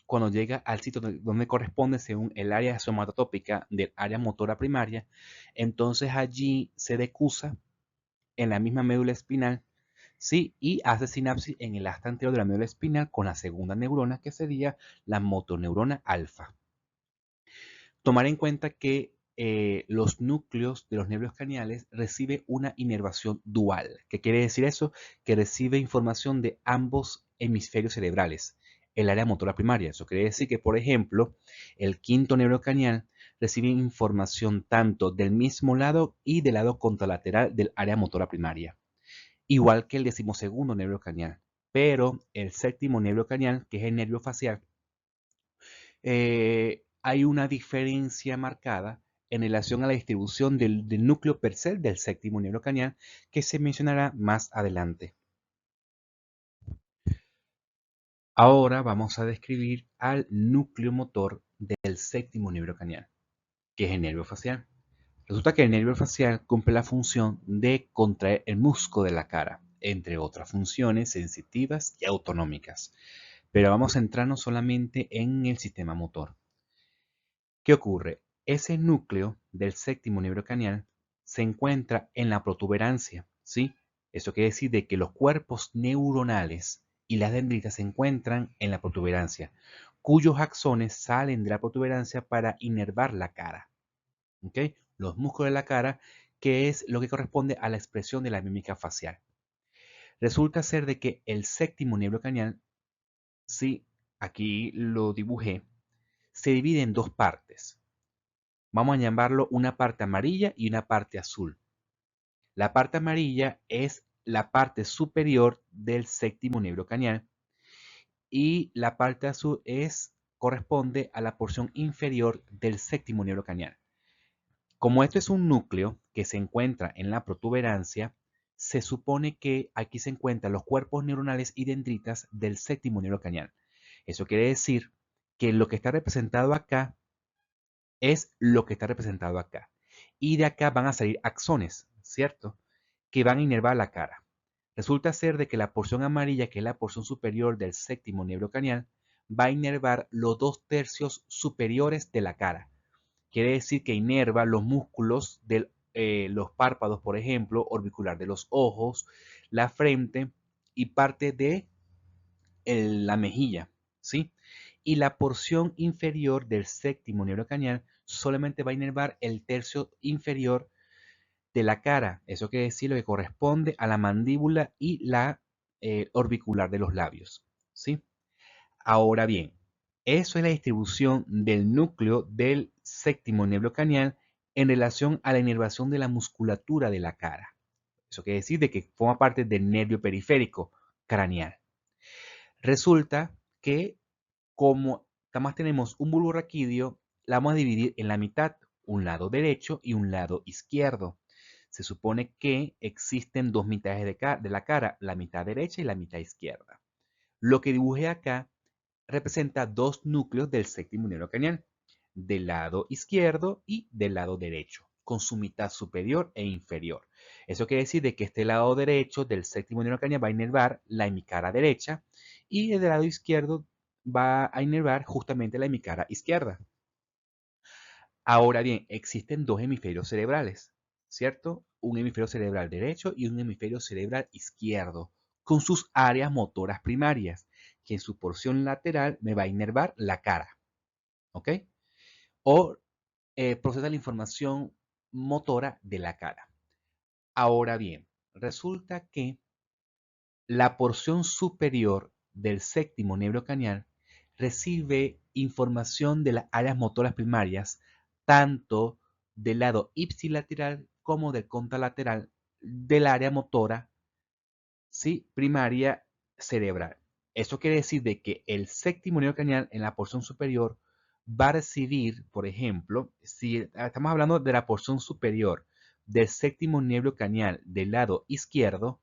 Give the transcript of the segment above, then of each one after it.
cuando llega al sitio donde corresponde según el área somatotópica del área motora primaria, entonces allí se decusa en la misma médula espinal, ¿sí? Y hace sinapsis en el asta anterior de la médula espinal con la segunda neurona, que sería la motoneurona alfa. Tomar en cuenta que los núcleos de los nervios craneales reciben una inervación dual. ¿Qué quiere decir eso? Que recibe información de ambos hemisferios cerebrales, el área motora primaria. Eso quiere decir que, por ejemplo, el quinto nervio craneal recibe información tanto del mismo lado y del lado contralateral del área motora primaria, igual que el decimosegundo nervio craneal. Pero el séptimo nervio craneal, que es el nervio facial, hay una diferencia marcada en relación a la distribución del núcleo per se del séptimo nervio craneal, que se mencionará más adelante. Ahora vamos a describir al núcleo motor del séptimo nervio craneal, que es el nervio facial. Resulta que el nervio facial cumple la función de contraer el músculo de la cara, entre otras funciones sensitivas y autonómicas. Pero vamos a centrarnos solamente en el sistema motor. ¿Qué ocurre? Ese núcleo del séptimo nervio craneal se encuentra en la protuberancia, ¿sí? Eso quiere decir de que los cuerpos neuronales y las dendritas se encuentran en la protuberancia, cuyos axones salen de la protuberancia para inervar la cara, ¿ok? Los músculos de la cara, que es lo que corresponde a la expresión de la mímica facial. Resulta ser de que el séptimo nervio craneal, sí, aquí lo dibujé, se divide en dos partes. Vamos a llamarlo una parte amarilla y una parte azul. La parte amarilla es la parte superior del séptimo nervio craneal y la parte azul corresponde a la porción inferior del séptimo nervio craneal. Como esto es un núcleo que se encuentra en la protuberancia, se supone que aquí se encuentran los cuerpos neuronales y dendritas del séptimo nervio craneal. Eso quiere decir que lo que está representado acá es lo que está representado acá. Y de acá van a salir axones, ¿cierto? Que van a inervar la cara. Resulta ser de que la porción amarilla, que es la porción superior del séptimo nervio craneal, va a inervar los 2/3 superiores de la cara. Quiere decir que inerva los músculos de los párpados, por ejemplo, orbicular de los ojos, la frente y parte de la mejilla, ¿sí? Y la porción inferior del séptimo nervio craneal solamente va a inervar el tercio inferior de la cara. Eso quiere decir lo que corresponde a la mandíbula y la orbicular de los labios, ¿sí? Ahora bien, eso es la distribución del núcleo del séptimo nervio craneal en relación a la inervación de la musculatura de la cara. Eso quiere decir de que forma parte del nervio periférico craneal. Resulta que como además tenemos un bulbo raquídeo, la vamos a dividir en la mitad, un lado derecho y un lado izquierdo. Se supone que existen dos mitades de la cara, la mitad derecha y la mitad izquierda. Lo que dibujé acá representa dos núcleos del séptimo nervio craneal, del lado izquierdo y del lado derecho, con su mitad superior e inferior. Eso quiere decir de que este lado derecho del séptimo nervio craneal va a inervar la hemicara derecha y el lado izquierdo va a inervar justamente la hemicara izquierda. Ahora bien, existen dos hemisferios cerebrales, ¿cierto? Un hemisferio cerebral derecho y un hemisferio cerebral izquierdo, con sus áreas motoras primarias, que en su porción lateral me va a inervar la cara, ¿ok? O procesa la información motora de la cara. Ahora bien, resulta que la porción superior del séptimo nervio craneal recibe información de las áreas motoras primarias, tanto del lado ipsilateral como del contralateral del área motora, ¿sí? Primaria cerebral. Eso quiere decir de que el séptimo nervio craneal en la porción superior va a recibir, por ejemplo, si estamos hablando de la porción superior del séptimo nervio craneal del lado izquierdo,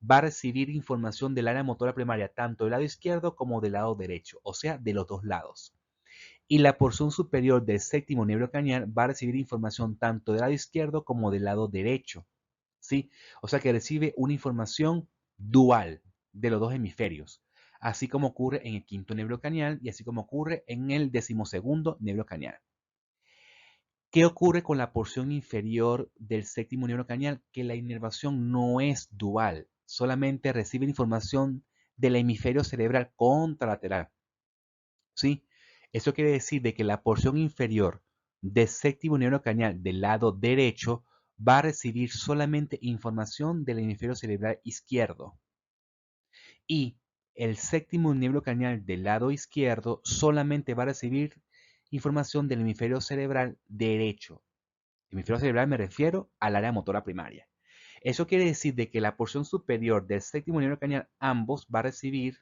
va a recibir información del área motora primaria tanto del lado izquierdo como del lado derecho, o sea, de los dos lados. Y la porción superior del séptimo nervio craneal va a recibir información tanto del lado izquierdo como del lado derecho, ¿sí? O sea que recibe una información dual de los dos hemisferios. así como ocurre en el quinto nervio craneal y así como ocurre en el 12º nervio craneal. ¿Qué ocurre con la porción inferior del séptimo nervio craneal? Que la inervación no es dual, solamente recibe información del hemisferio cerebral contralateral. ¿Sí? Eso quiere decir de que la porción inferior del séptimo nervio craneal del lado derecho va a recibir solamente información del hemisferio cerebral izquierdo. Y el séptimo nervio craneal del lado izquierdo solamente va a recibir información del hemisferio cerebral derecho. Hemisferio cerebral me refiero al área motora primaria. Eso quiere decir de que la porción superior del séptimo nervio craneal ambos va a recibir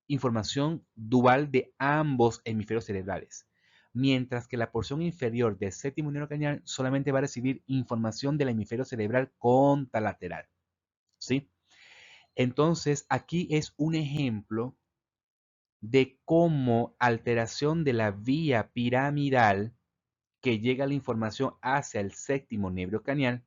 información dual de ambos hemisferios cerebrales, mientras que la porción inferior del séptimo nervio craneal solamente va a recibir información del hemisferio cerebral contralateral. ¿Sí? Entonces, aquí es un ejemplo de cómo alteración de la vía piramidal que llega la información hacia el séptimo nervio craneal,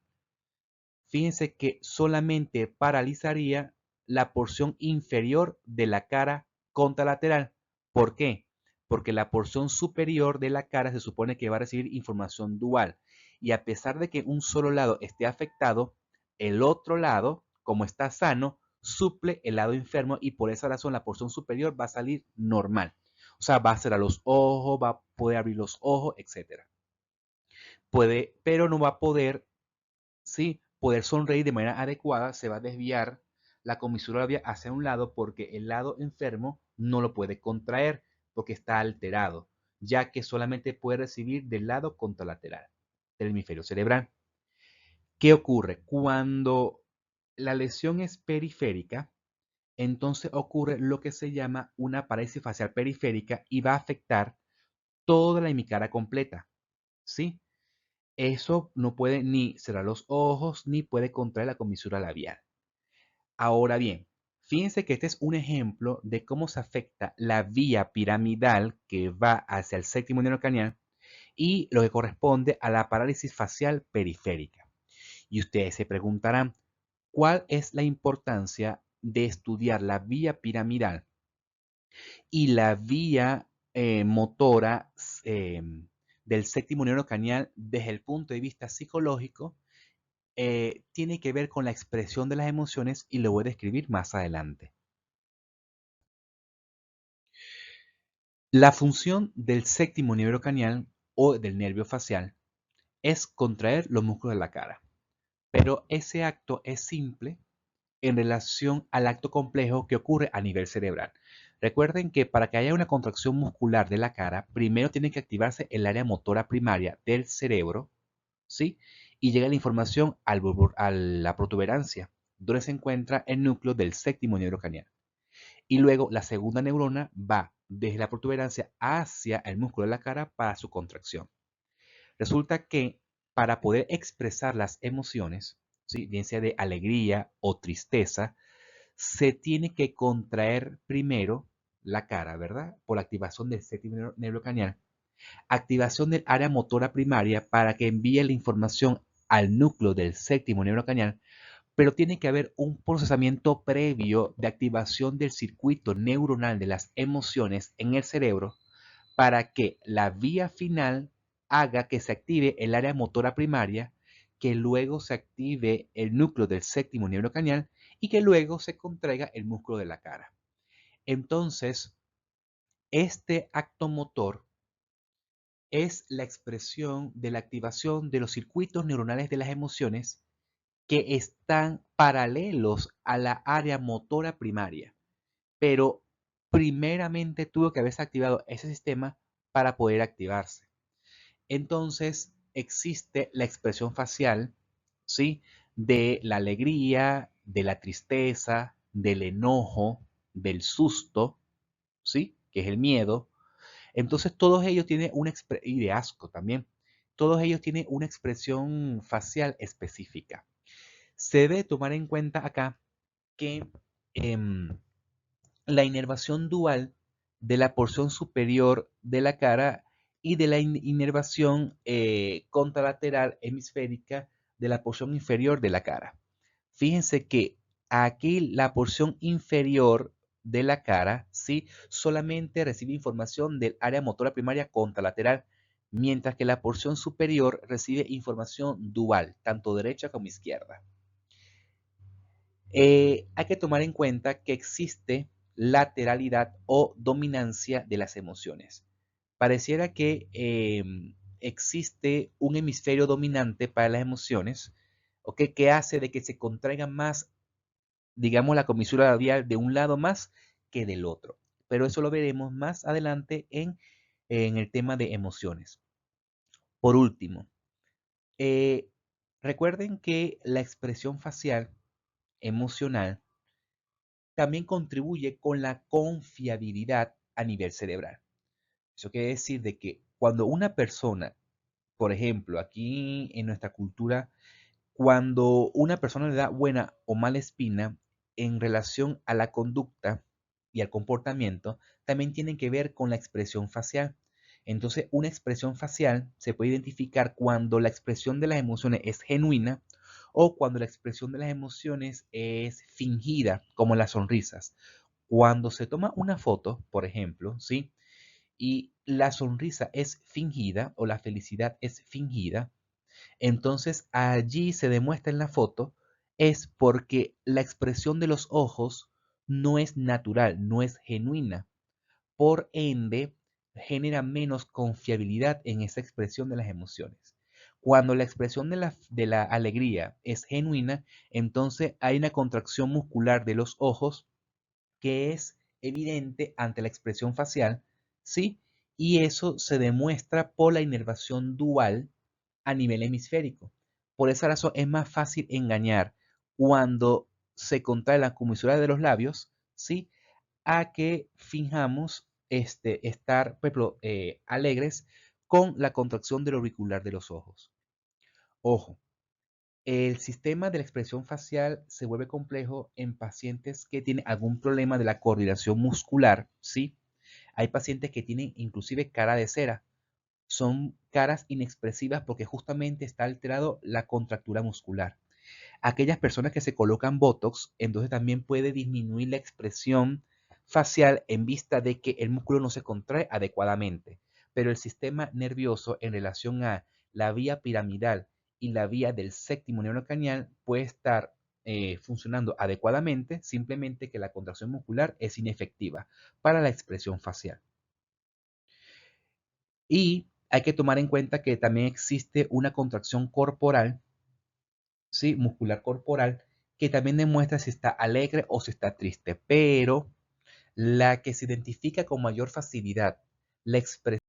fíjense que solamente paralizaría la porción inferior de la cara contralateral. ¿Por qué? Porque la porción superior de la cara se supone que va a recibir información dual. Y a pesar de que un solo lado esté afectado, el otro lado, como está sano, suple el lado enfermo y por esa razón la porción superior va a salir normal. O sea, va a ser a los ojos, va a poder abrir los ojos, etc. Puede, pero no va a poder, ¿sí? Poder sonreír de manera adecuada, se va a desviar la comisura labial hacia un lado porque el lado enfermo no lo puede contraer porque está alterado, ya que solamente puede recibir del lado contralateral del hemisferio cerebral. ¿Qué ocurre? Cuando la lesión es periférica, entonces ocurre lo que se llama una parálisis facial periférica y va a afectar toda la hemicara completa, ¿sí? Eso no puede ni cerrar los ojos ni puede contraer la comisura labial. Ahora bien, fíjense que este es un ejemplo de cómo se afecta la vía piramidal que va hacia el séptimo nervio craneal y lo que corresponde a la parálisis facial periférica. Y ustedes se preguntarán, ¿cuál es la importancia de estudiar la vía piramidal y la vía motora del séptimo nervio craneal desde el punto de vista psicológico? Tiene que ver con la expresión de las emociones y lo voy a describir más adelante. La función del séptimo nervio craneal o del nervio facial es contraer los músculos de la cara, pero ese acto es simple en relación al acto complejo que ocurre a nivel cerebral. Recuerden que para que haya una contracción muscular de la cara, primero tiene que activarse el área motora primaria del cerebro, ¿sí? Y llega la información a la protuberancia, donde se encuentra el núcleo del séptimo nervio craneal. Y luego la segunda neurona va desde la protuberancia hacia el músculo de la cara para su contracción. Resulta que para poder expresar las emociones, ¿sí? Bien sea de alegría o tristeza, se tiene que contraer primero la cara, ¿verdad? Por la activación del séptimo nervio craneal. Activación del área motora primaria para que envíe la información al núcleo del séptimo nervio craneal, pero tiene que haber un procesamiento previo de activación del circuito neuronal de las emociones en el cerebro para que la vía final haga que se active el área motora primaria, que luego se active el núcleo del séptimo nervio craneal y que luego se contraiga el músculo de la cara. Entonces, este acto motor es la expresión de la activación de los circuitos neuronales de las emociones que están paralelos a la área motora primaria, pero primeramente tuvo que haberse activado ese sistema para poder activarse. Entonces existe la expresión facial, ¿sí? De la alegría, de la tristeza, del enojo, del susto, ¿sí? Que es el miedo. Entonces todos ellos tienen y de asco también. Todos ellos tienen una expresión facial específica. Se debe tomar en cuenta acá que la inervación dual de la porción superior de la cara y de la inervación contralateral hemisférica de la porción inferior de la cara. Fíjense que aquí la porción inferior de la cara, ¿sí? Solamente recibe información del área motora primaria contralateral, mientras que la porción superior recibe información dual, tanto derecha como izquierda. Hay que tomar en cuenta que existe lateralidad o dominancia de las emociones. Pareciera que existe un hemisferio dominante para las emociones, ¿ok? Que hace de que se contraiga más, digamos, la comisura labial de un lado más que del otro. Pero eso lo veremos más adelante en el tema de emociones. Por último, eh, recuerden que la expresión facial emocional también contribuye con la confiabilidad a nivel cerebral. Eso quiere decir de que cuando una persona, por ejemplo, aquí en nuestra cultura, cuando una persona le da buena o mala espina en relación a la conducta y al comportamiento, también tienen que ver con la expresión facial. Entonces, una expresión facial se puede identificar cuando la expresión de las emociones es genuina o cuando la expresión de las emociones es fingida, como las sonrisas. Cuando se toma una foto, por ejemplo, ¿sí? Y la sonrisa es fingida o la felicidad es fingida, entonces allí se demuestra en la foto es porque la expresión de los ojos no es natural, no es genuina. Por ende, genera menos confiabilidad en esa expresión de las emociones. Cuando la expresión de la alegría es genuina, entonces hay una contracción muscular de los ojos que es evidente ante la expresión facial, ¿sí? Y eso se demuestra por la inervación dual a nivel hemisférico. Por esa razón es más fácil engañar cuando se contrae la comisura de los labios, ¿sí? A que fijamos estar, por ejemplo, alegres con la contracción del auricular de los ojos. Ojo, el sistema de la expresión facial se vuelve complejo en pacientes que tienen algún problema de la coordinación muscular, ¿sí? Hay pacientes que tienen inclusive cara de cera. Son caras inexpresivas porque justamente está alterado la contractura muscular. Aquellas personas que se colocan Botox, entonces también puede disminuir la expresión facial en vista de que el músculo no se contrae adecuadamente. Pero el sistema nervioso en relación a la vía piramidal y la vía del séptimo nervio craneal puede estar funcionando adecuadamente, simplemente que la contracción muscular es inefectiva para la expresión facial. Y hay que tomar en cuenta que también existe una contracción corporal, ¿sí? Muscular corporal, que también demuestra si está alegre o si está triste, pero la que se identifica con mayor facilidad la expresión